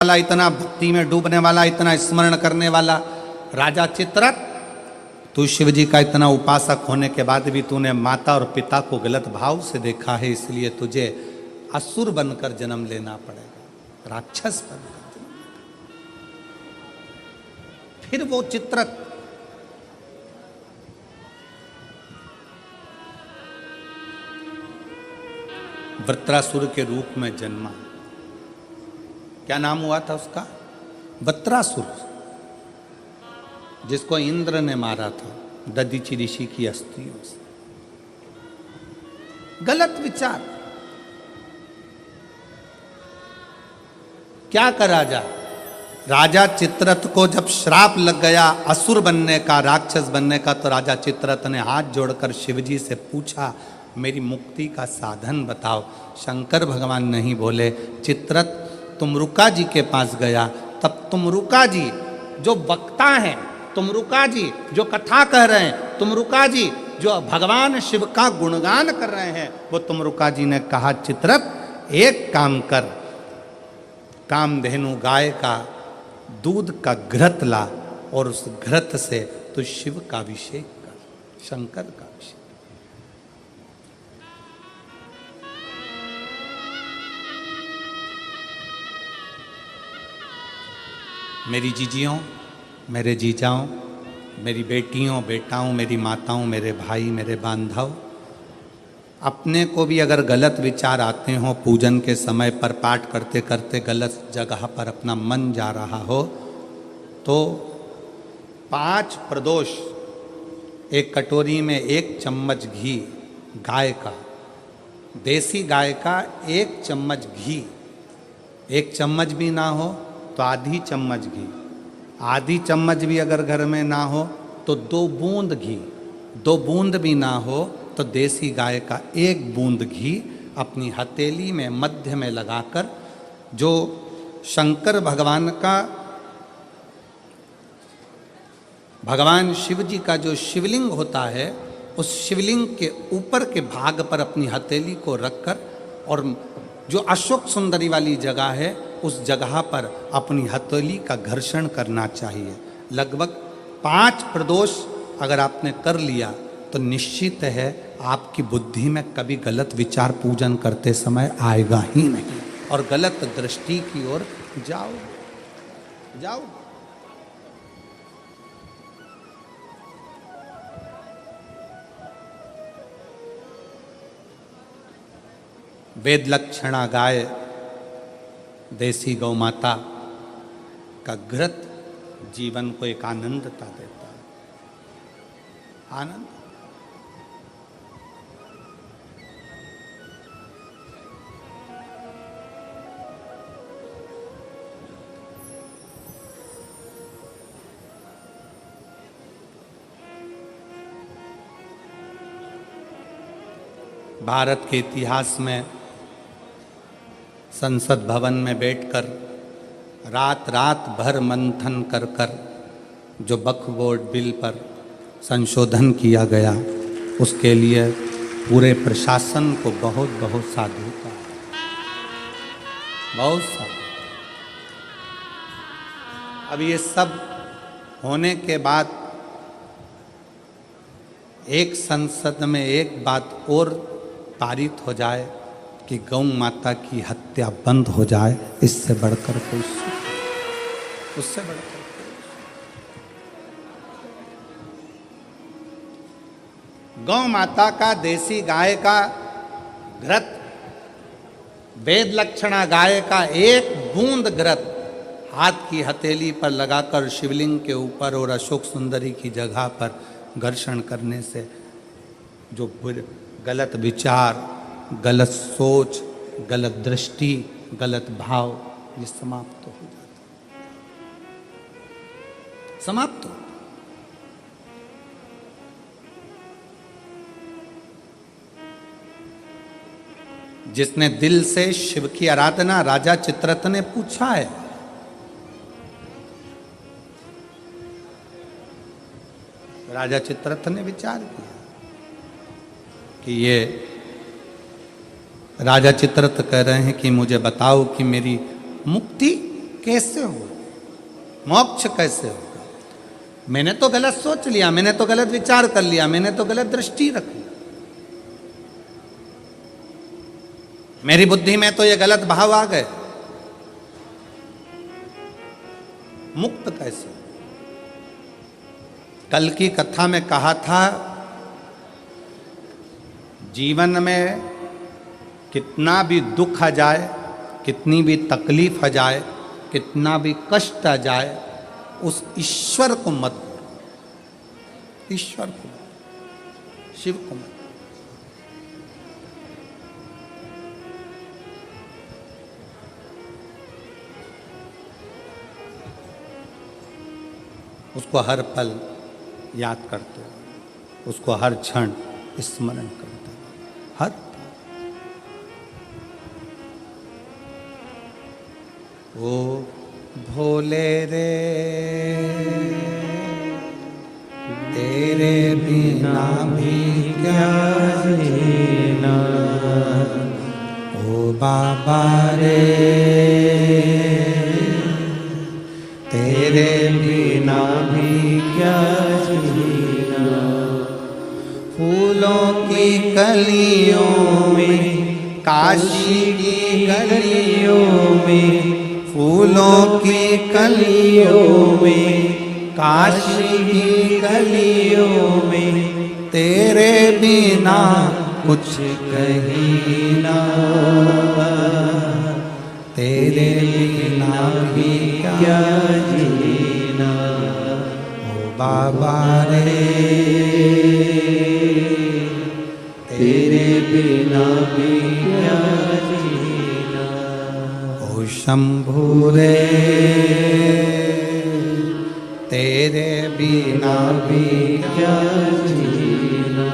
वाला, इतना भक्ति में डूबने वाला, इतना स्मरण करने वाला राजा चित्ररथ, तू शिव जी का इतना उपासक होने के बाद भी तूने माता और पिता को गलत भाव से देखा है, इसलिए तुझे असुर बनकर जन्म लेना पड़ेगा, राक्षस बनकर जन्म लेना। फिर वो चित्ररथ वृत्रासुर के रूप में जन्मा। क्या नाम हुआ था उसका? वृत्रासुर, जिसको इंद्र ने मारा था दधीचि ऋषि की अस्थियों से। गलत विचार। क्या करा जा? राजा चित्ररथ को जब श्राप लग गया असुर बनने का, राक्षस बनने का, तो राजा चित्ररथ ने हाथ जोड़कर शिवजी से पूछा, मेरी मुक्ति का साधन बताओ। शंकर भगवान नहीं बोले। चित्ररथ तुमरुका जी के पास गया, तब तुमरुका जी जो वक्ता हैं, तुमरुका जी जो कथा कह रहे हैं, तुमरुका जी जो भगवान शिव का गुणगान कर रहे हैं, वो तुमरुका जी ने कहा, चित्ररथ एक काम कर, कामधेनु गाय का दूध का घृत ला और उस घृत से तू शिव का अभिषेक कर, शंकर का अभिषेक। मेरी जीजियों, मेरे जीजाओं, मेरी बेटियों, बेटाओं, मेरी माताओं, मेरे भाई, मेरे बांधव, अपने को भी अगर गलत विचार आते हो, पूजन के समय पर पाठ करते करते गलत जगह पर अपना मन जा रहा हो, तो 5 प्रदोष, एक कटोरी में 1 चम्मच घी गाय का, देसी गाय का 1 चम्मच घी, 1 चम्मच भी ना हो तो आधी चम्मच घी, आधी चम्मच भी अगर घर में ना हो तो 2 बूंद घी, 2 बूंद भी ना हो तो देसी गाय का 1 बूंद घी अपनी हथेली में मध्य में लगाकर, जो शंकर भगवान का, भगवान शिव जी का जो शिवलिंग होता है, उस शिवलिंग के ऊपर के भाग पर अपनी हथेली को रखकर, और जो अशोक सुंदरी वाली जगह है उस जगह पर अपनी हथेली का घर्षण करना चाहिए। लगभग 5 प्रदोष अगर आपने कर लिया तो निश्चित है आपकी बुद्धि में कभी गलत विचार पूजन करते समय आएगा ही नहीं, और गलत दृष्टि की ओर जाओ। वेद लक्षणा गाय, देसी गौ माता का घृत जीवन को एक आनंदता देता है, आनंद। भारत के इतिहास में संसद भवन में बैठकर रात रात भर मंथन कर कर जो वक्फ बोर्ड बिल पर संशोधन किया गया, उसके लिए पूरे प्रशासन को बहुत बहुत साधुता, बहुत साधु। अब ये सब होने के बाद एक संसद में एक बात और पारित हो जाए कि गौ माता की हत्या बंद हो जाए, इससे बढ़कर कोई सुख, उससे बढ़कर गौ माता का, देसी गाय का घृत, वेद लक्षणा गाय का 1 बूंद घृत हाथ की हथेली पर लगाकर शिवलिंग के ऊपर और अशोक सुंदरी की जगह पर घर्षण करने से जो गलत विचार, गलत सोच, गलत दृष्टि, गलत भाव, ये समाप्त हो जाता, समाप्त हो। जिसने दिल से शिव की आराधना, राजा चित्ररथ ने पूछा है, राजा चित्ररथ ने विचार किया कि ये राजा चित्ररथ कह रहे हैं कि मुझे बताओ कि मेरी मुक्ति कैसे होगा? मोक्ष कैसे होगा? मैंने तो गलत सोच लिया, मैंने तो गलत विचार कर लिया, मैंने तो गलत दृष्टि रख ली, मेरी बुद्धि में तो ये गलत भाव आ गए। मुक्त कैसे? कल की कथा में कहा था, जीवन में कितना भी दुख आ जाए, कितनी भी तकलीफ आ जाए, कितना भी कष्ट आ जाए, उस ईश्वर को मत भूलो, ईश्वर को, शिव को मत। उसको हर पल याद करते हो, उसको हर क्षण स्मरण करते हो, हर ओ भोले रे तेरे बिना भी क्या जीना, ओ बाबा रे तेरे बिना भी क्या जीना, फूलों की कलियों में, काशी की गलियों में, फूलों की कलियों में, काशी की गलियों में, तेरे बिना कुछ कहीं ना, तेरे बिना भी क्या जीना, ओ बाबा रे तेरे बिना भी क्या जीना, ओ शंभू रे तेरे बिना भी क्या जीना,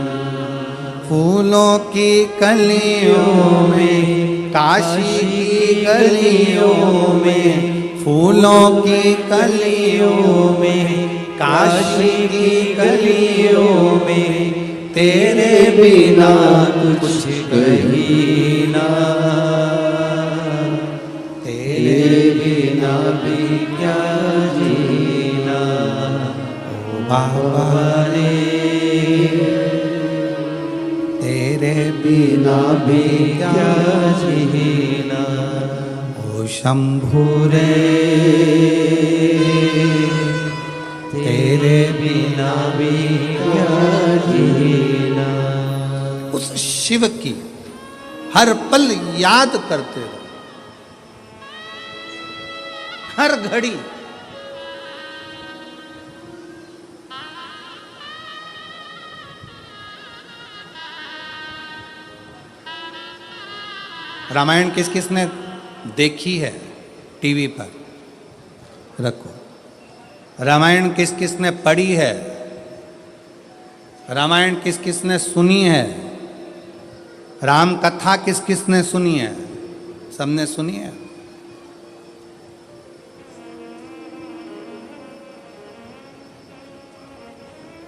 फूलों की कलियों में, काशी की गलियों में, फूलों की कलियों में, काशी की गलियों में, तेरे बिना कुछ कहीं ना, तेरे बिना भी क्या जीना, ओ बाबा रे तेरे बिना भी क्या जीना, ओ शंभू रे तेरे बिना भी क्या जीना। उस शिव की हर पल याद करते हो, हर घड़ी। रामायण किस किस ने देखी है टीवी पर? रखो। रामायण किस किस ने पढ़ी है? रामायण किस किस ने सुनी है? राम कथा किस किस ने सुनी है? सबने सुनी है।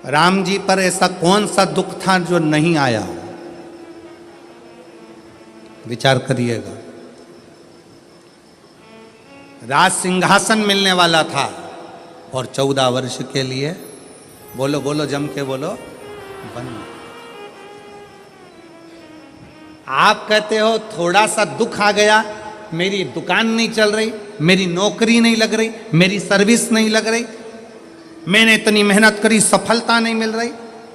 राम जी पर ऐसा कौन सा दुख था जो नहीं आया? विचार करिएगा। राज सिंहासन मिलने वाला था और 14 वर्ष के लिए, बोलो बोलो जम के बोलो, वन। आप कहते हो थोड़ा सा दुख आ गया, मेरी दुकान नहीं चल रही, मेरी नौकरी नहीं लग रही, मेरी सर्विस नहीं लग रही, मैंने इतनी मेहनत करी, सफलता नहीं मिल रही।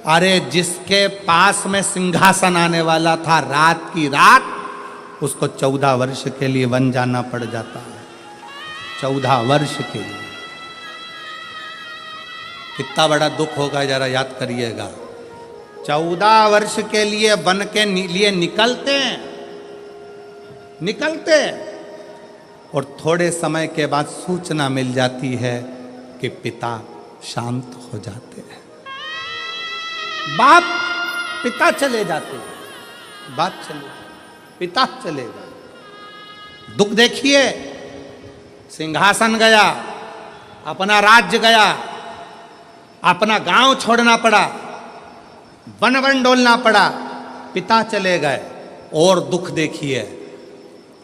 अरे जिसके पास में सिंहासन आने वाला था, रात की रात उसको 14 वर्ष के लिए वन जाना पड़ जाता है। 14 वर्ष के लिए कितना बड़ा दुख होगा, जरा याद करिएगा। 14 वर्ष के लिए वन के लिए निकलते और थोड़े समय के बाद सूचना मिल जाती है कि पिता शांत हो जाते हैं, बाप पिता चले जाते हैं, बाप चले, पिता चले गए। दुख देखिए, सिंहासन गया, अपना राज्य गया, अपना गांव छोड़ना पड़ा, वन वन डोलना पड़ा, पिता चले गए। और दुख देखिए,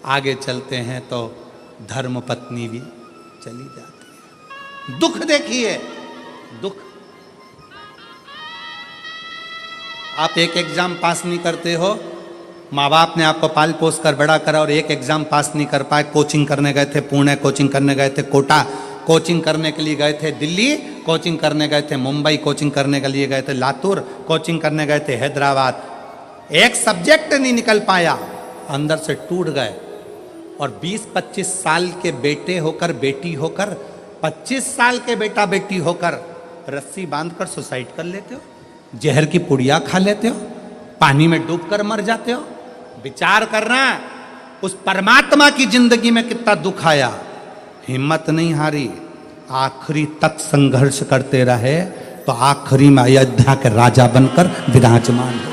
आगे चलते हैं तो धर्म पत्नी भी चली जाती है। दुख देखिए, दुख। आप एक एग्जाम पास नहीं करते हो, माँ बाप ने आपको पाल पोस कर बड़ा करा और एक एग्जाम पास नहीं कर पाए, कोचिंग करने गए थे पुणे, कोचिंग करने गए थे कोटा, कोचिंग करने के लिए गए थे दिल्ली, कोचिंग करने गए थे मुंबई, कोचिंग करने के लिए गए थे लातूर, कोचिंग करने गए थे हैदराबाद, एक सब्जेक्ट नहीं निकल पाया, अंदर से टूट गए। और 20-25 साल के बेटे होकर, बेटी होकर, 25 साल के बेटा बेटी होकर रस्सी बांधकर सुसाइड कर लेते हो, जहर की पुड़िया खा लेते हो, पानी में डूबकर मर जाते हो। विचार करना, उस परमात्मा की जिंदगी में कितना दुख आया, हिम्मत नहीं हारी, आखिरी तक संघर्ष करते रहे, तो आखिरी में अयोध्या के राजा बनकर विराजमान हो।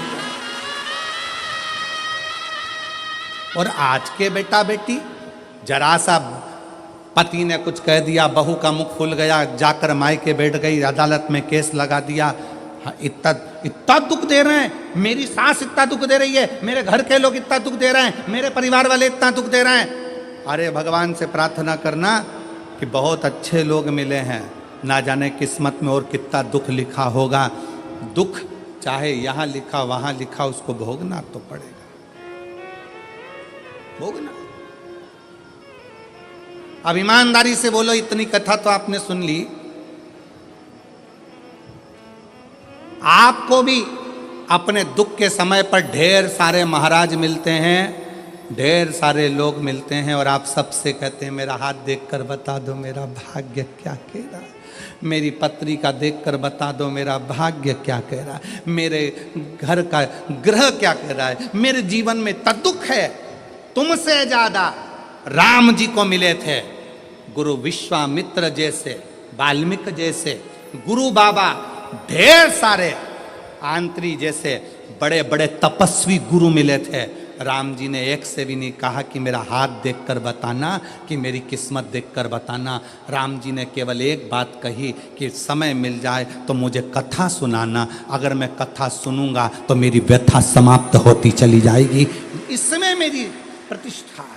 और आज के बेटा बेटी, जरा सा पति ने कुछ कह दिया, बहू का मुख खुल गया, जाकर मायके बैठ गई, अदालत में केस लगा दिया, इतना दुख दे रहे हैं, मेरी सास इतना दुख दे रही है, मेरे घर के लोग इतना दुख दे रहे हैं, मेरे परिवार वाले इतना दुख दे रहे हैं। अरे भगवान से प्रार्थना करना कि बहुत अच्छे लोग मिले हैं, ना जाने किस्मत में और कितना दुख लिखा होगा। दुख चाहे यहाँ लिखा वहाँ लिखा, उसको भोगना तो पड़ेगा, भोगना। अब ईमानदारी से बोलो, इतनी कथा तो आपने सुन ली, आपको भी अपने दुख के समय पर ढेर सारे महाराज मिलते हैं, ढेर सारे लोग मिलते हैं, और आप सबसे कहते हैं मेरा हाथ देखकर बता दो मेरा भाग्य क्या कह रहा है, मेरी पत्री का देखकर बता दो मेरा भाग्य क्या कह रहा है, मेरे घर का ग्रह क्या कह रहा है, मेरे जीवन में इतना दुख है। तुमसे ज्यादा राम जी को मिले थे गुरु विश्वामित्र जैसे, वाल्मीकि जैसे, गुरु बाबा, ढेर सारे आंत्री जैसे बड़े बड़े तपस्वी गुरु मिले थे। राम जी ने एक से भी नहीं कहा कि मेरा हाथ देखकर बताना, कि मेरी किस्मत देखकर बताना। राम जी ने केवल एक बात कही कि समय मिल जाए तो मुझे कथा सुनाना, अगर मैं कथा सुनूंगा तो मेरी व्यथा समाप्त होती चली जाएगी, इसमें मेरी प्रतिष्ठा है।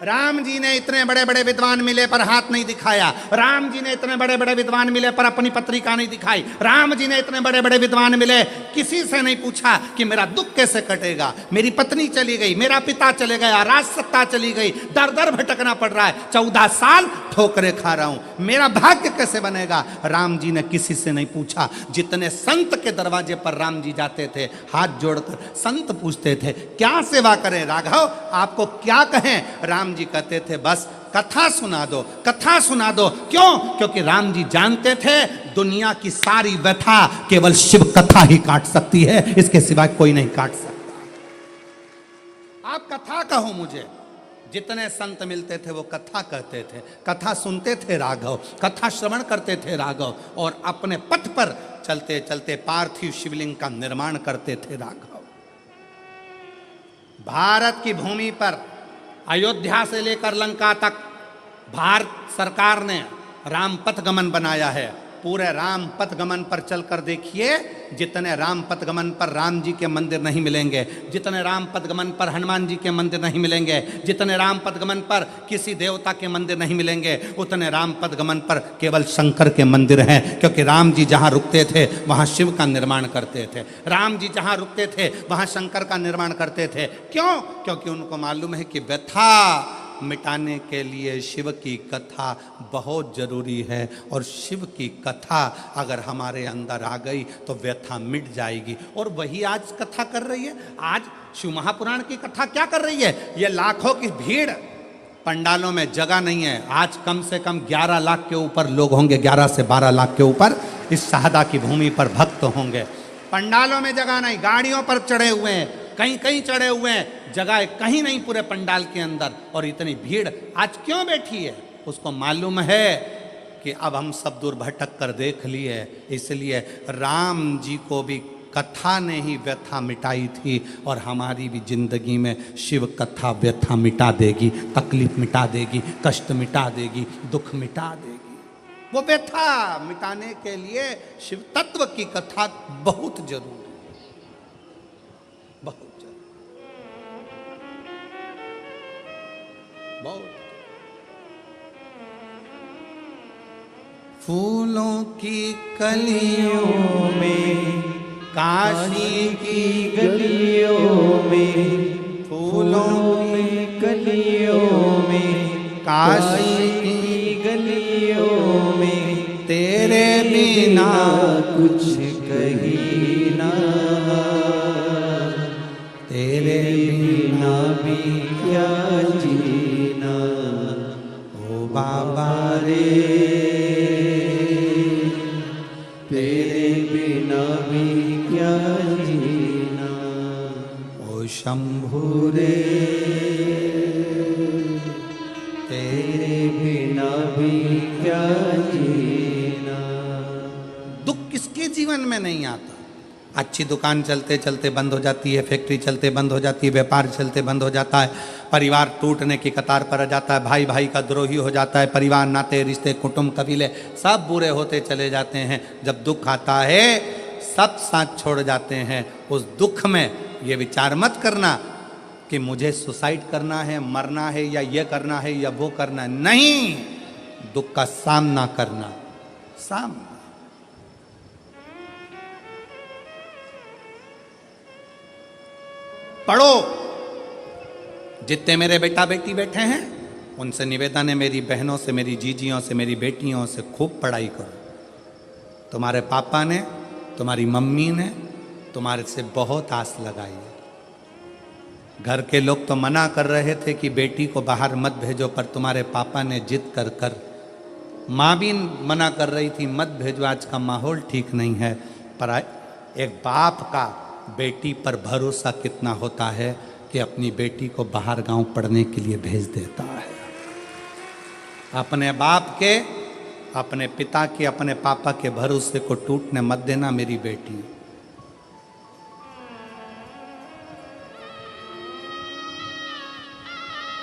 राम जी ने इतने बड़े बड़े विद्वान मिले पर हाथ नहीं दिखाया, राम जी ने इतने बड़े बड़े विद्वान मिले पर अपनी पत्रिका नहीं दिखाई, राम जी ने इतने बड़े बड़े विद्वान मिले, किसी से नहीं पूछा कि मेरा दुख कैसे कटेगा, मेरी पत्नी चली गई, मेरा पिता चले गया, राज सत्ता चली गई, दर दर भटकना पड़ रहा है, 14 साल ठोकरे खा रहा हूं, मेरा भाग्य कैसे बनेगा। राम जी ने किसी से नहीं पूछा। जितने संत के दरवाजे पर राम जी जाते थे, हाथ जोड़कर संत पूछते थे क्या सेवा करें राघव, आपको क्या कहें। राम जी कहते थे बस कथा सुना दो, कथा सुना दो। क्यों? क्योंकि राम जी जानते थे दुनिया की सारी व्यथा केवल शिव कथा ही काट सकती है, इसके सिवा कोई नहीं काट सकता। आप कथा कहो मुझे। जितने संत मिलते थे वो कथा कहते थे, कथा सुनते थे राघव, कथा श्रवण करते थे राघव, और अपने पथ पर चलते चलते पार्थिव शिवलिंग का निर्माण करते थे राघव। भारत की भूमि पर अयोध्या से लेकर लंका तक भारत सरकार ने राम पथ गमन बनाया है। पूरे राम पथ गमन पर चलकर देखिए, जितने राम पथ गमन पर राम जी के मंदिर नहीं मिलेंगे, जितने राम पथ गमन पर हनुमान जी के मंदिर नहीं मिलेंगे, जितने राम पथ गमन पर किसी देवता के मंदिर नहीं मिलेंगे, उतने राम पथ गमन पर केवल शंकर के मंदिर हैं। क्योंकि राम जी जहाँ रुकते थे वहाँ शिव का निर्माण करते थे, राम जी जहाँ रुकते थे वहाँ शंकर का निर्माण करते थे। क्यों? क्योंकि उनको मालूम है कि व्यथा मिटाने के लिए शिव की कथा बहुत जरूरी है, और शिव की कथा अगर हमारे अंदर आ गई तो व्यथा मिट जाएगी। और वही आज कथा कर रही है। आज शिव महापुराण की कथा क्या कर रही है? ये लाखों की भीड़, पंडालों में जगह नहीं है। आज कम से कम 11 लाख के ऊपर लोग होंगे, 11 से 12 लाख के ऊपर इस शाहदा की भूमि पर भक्त होंगे। पंडालों में जगह नहीं, गाड़ियों पर चढ़े हुए हैं, कहीं कहीं चढ़े हुए हैं, जगह कहीं नहीं पूरे पंडाल के अंदर। और इतनी भीड़ आज क्यों बैठी है? उसको मालूम है कि अब हम सब दूर भटक कर देख लिए, इसलिए राम जी को भी कथा ने ही व्यथा मिटाई थी, और हमारी भी जिंदगी में शिव कथा व्यथा मिटा देगी, तकलीफ मिटा देगी, कष्ट मिटा देगी, दुख मिटा देगी। वो व्यथा मिटाने के लिए शिव तत्व की कथा बहुत जरूरी, बहुत जरूरी, बहुत। फूलों की कलियों में, काशी की गलियों में, फूलों में कलियों में, काशी की गलियों में, तेरे बिना कुछ कहीं ना, तेरे बिना भी क्या जीना, ओ बाबा रे, तेरे बिना भी क्या जीना, ओ शंभू रे, तेरे बिना भी क्या जीना। दुख किसके जीवन में नहीं आता? अच्छी दुकान चलते चलते बंद हो जाती है, फैक्ट्री चलते बंद हो जाती है, व्यापार चलते बंद हो जाता है, परिवार टूटने की कतार पर आ जाता है, भाई भाई का द्रोही हो जाता है, परिवार नाते रिश्ते कुटुंब कबीले सब बुरे होते चले जाते हैं। जब दुख आता है सब साथ छोड़ जाते हैं। उस दुख में ये विचार मत करना कि मुझे सुसाइड करना है, मरना है, या ये करना है या वो करना है। नहीं, दुख का सामना करना। सामना पढ़ो। जितने मेरे बेटा बेटी बैठे हैं उनसे निवेदन है, मेरी बहनों से, मेरी जीजियों से, मेरी बेटियों से खूब पढ़ाई करो। तुम्हारे पापा ने, तुम्हारी मम्मी ने तुम्हारे से बहुत आस लगाई है। घर के लोग तो मना कर रहे थे कि बेटी को बाहर मत भेजो, पर तुम्हारे पापा ने जिद कर कर, माँ भी मना कर रही थी मत भेजो, आज का माहौल ठीक नहीं है, पर एक बाप का बेटी पर भरोसा कितना होता है कि अपनी बेटी को बाहर गांव पढ़ने के लिए भेज देता है। अपने बाप के, अपने पिता के, अपने पापा के भरोसे को टूटने मत देना मेरी बेटी।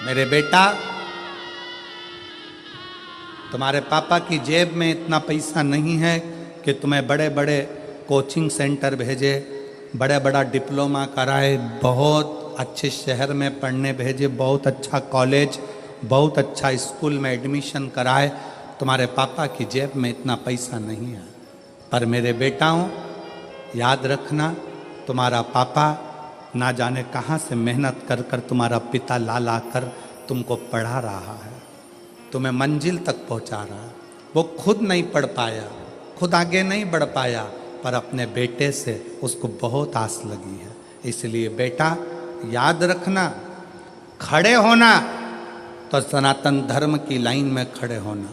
मेरे बेटा, तुम्हारे पापा की जेब में इतना पैसा नहीं है कि तुम्हें बड़े बड़े कोचिंग सेंटर भेजे, बड़ा बड़ा डिप्लोमा कराए, बहुत अच्छे शहर में पढ़ने भेजे, बहुत अच्छा कॉलेज, बहुत अच्छा स्कूल में एडमिशन कराए। तुम्हारे पापा की जेब में इतना पैसा नहीं है। पर मेरे बेटाओं, याद रखना, तुम्हारा पापा ना जाने कहाँ से मेहनत कर कर तुम्हारा पिता ला ला कर तुमको पढ़ा रहा है, तुम्हें मंजिल तक पहुँचा रहा है। वो खुद नहीं पढ़ पाया, खुद आगे नहीं बढ़ पाया, पर अपने बेटे से उसको बहुत आस लगी है। इसलिए बेटा याद रखना, खड़े होना तो सनातन धर्म की लाइन में खड़े होना,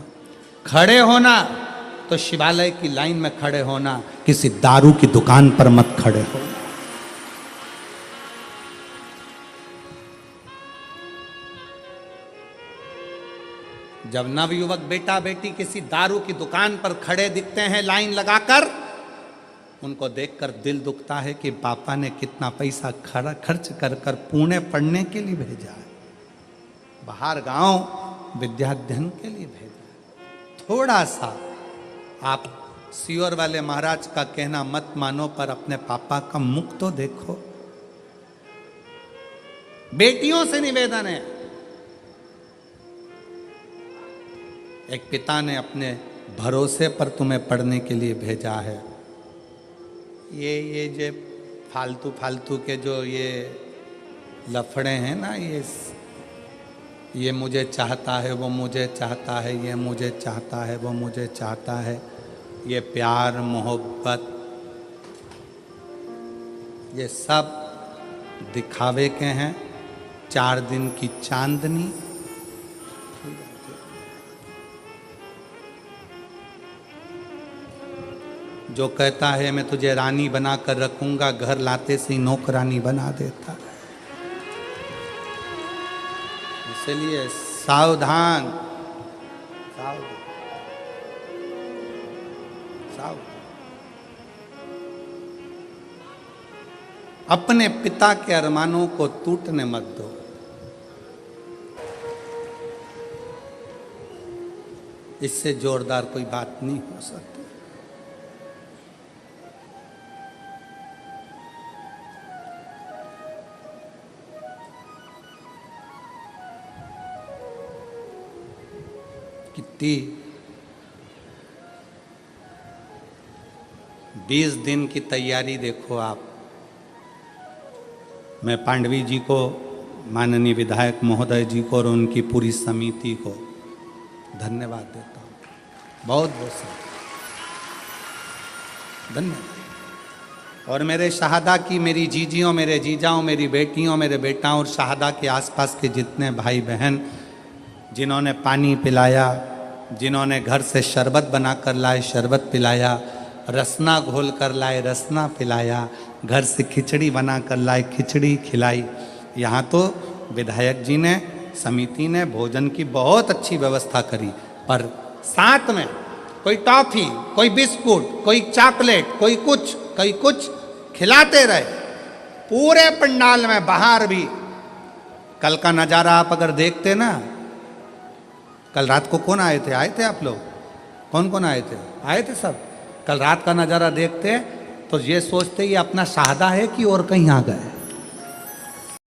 खड़े होना तो शिवालय की लाइन में खड़े होना, किसी दारू की दुकान पर मत खड़े होना। जब नवयुवक बेटा बेटी किसी दारू की दुकान पर खड़े दिखते हैं लाइन लगाकर, उनको देखकर दिल दुखता है कि पापा ने कितना पैसा खर्च कर कर पुणे पढ़ने के लिए भेजा है, बाहर गांव विद्याध्ययन के लिए भेजा है। थोड़ा सा आप सियोर वाले महाराज का कहना मत मानो, पर अपने पापा का मुख तो देखो। बेटियों से निवेदन है, एक पिता ने अपने भरोसे पर तुम्हें पढ़ने के लिए भेजा है। ये जो फालतू फालतू के जो ये लफड़े हैं ना, ये मुझे चाहता है, वो मुझे चाहता है, ये मुझे चाहता है, वो मुझे चाहता है, ये प्यार मोहब्बत, ये सब दिखावे के हैं। 4 दिन की चांदनी, जो कहता है मैं तुझे रानी बना कर रखूंगा, घर लाते से ही नौकरानी बना देता है। इसलिए सावधान, सावधान, सावधान। अपने पिता के अरमानों को टूटने मत दो। इससे जोरदार कोई बात नहीं हो सकती। कितनी 20 दिन की तैयारी देखो आप। मैं पांडवी जी को, माननीय विधायक महोदय जी को और उनकी पूरी समिति को धन्यवाद देता हूँ, बहुत बहुत धन्यवाद। और मेरे शहादा की मेरी जीजियों, मेरे जीजाओं, मेरी बेटियों, मेरे बेटाओं और शहादा के आसपास के जितने भाई बहन जिन्होंने पानी पिलाया, जिन्होंने घर से शरबत बना कर लाए शरबत पिलाया, रसना घोल कर लाए रसना पिलाया, घर से खिचड़ी बना कर लाए खिचड़ी खिलाई। यहाँ तो विधायक जी ने, समिति ने भोजन की बहुत अच्छी व्यवस्था करी, पर साथ में कोई टॉफी, कोई बिस्कुट, कोई चॉकलेट, कोई कुछ खिलाते रहे पूरे पंडाल में। बाहर भी कल का नज़ारा आप अगर देखते ना, कल रात को कौन आए थे? आए थे आप लोग? कौन कौन आए थे? आए थे सब। कल रात का नज़ारा देखते तो ये सोचते ये अपना शहादा है कि और कहीं आ गए।